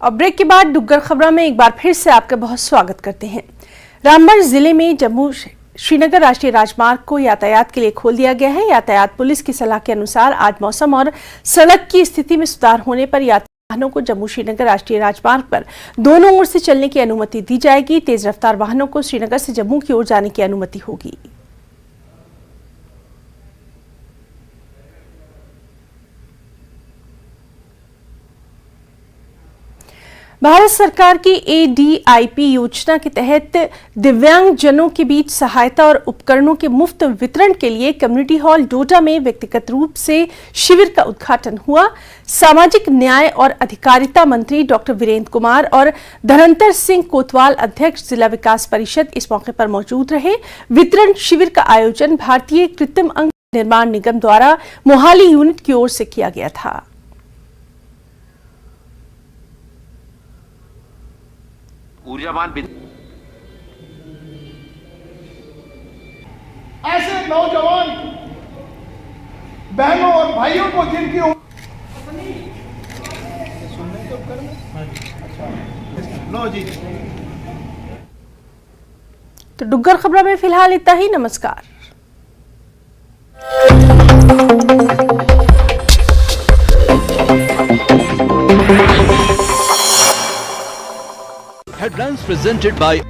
और ब्रेक के बाद डुग्गर खबरों में एक बार फिर से आपका बहुत स्वागत करते हैं। रामबन जिले में जम्मू श्रीनगर राष्ट्रीय राजमार्ग को यातायात के लिए खोल दिया गया है। यातायात पुलिस की सलाह के अनुसार आज मौसम और सड़क की स्थिति में सुधार होने पर यात्री वाहनों को जम्मू श्रीनगर राष्ट्रीय राजमार्ग पर दोनों ओर से चलने की अनुमति दी जाएगी। तेज रफ्तार वाहनों को श्रीनगर से जम्मू की ओर जाने की अनुमति होगी। भारत सरकार की ADIP योजना के तहत दिव्यांगजनों के बीच सहायता और उपकरणों के मुफ्त वितरण के लिए कम्युनिटी हॉल डोडा में व्यक्तिगत रूप से शिविर का उद्घाटन हुआ। सामाजिक न्याय और अधिकारिता मंत्री डॉक्टर वीरेंद्र कुमार और धनंतर सिंह कोतवाल अध्यक्ष जिला विकास परिषद इस मौके पर मौजूद रहे। वितरण शिविर का आयोजन भारतीय कृत्रिम अंग निर्माण निगम द्वारा मोहाली यूनिट की ओर से किया गया था। ऊर्जावान ऐसे नौजवान बहनों और भाइयों को जिनकी लो जी। तो डुग्गर खबरों में फिलहाल इतना ही। नमस्कार। Headlines presented by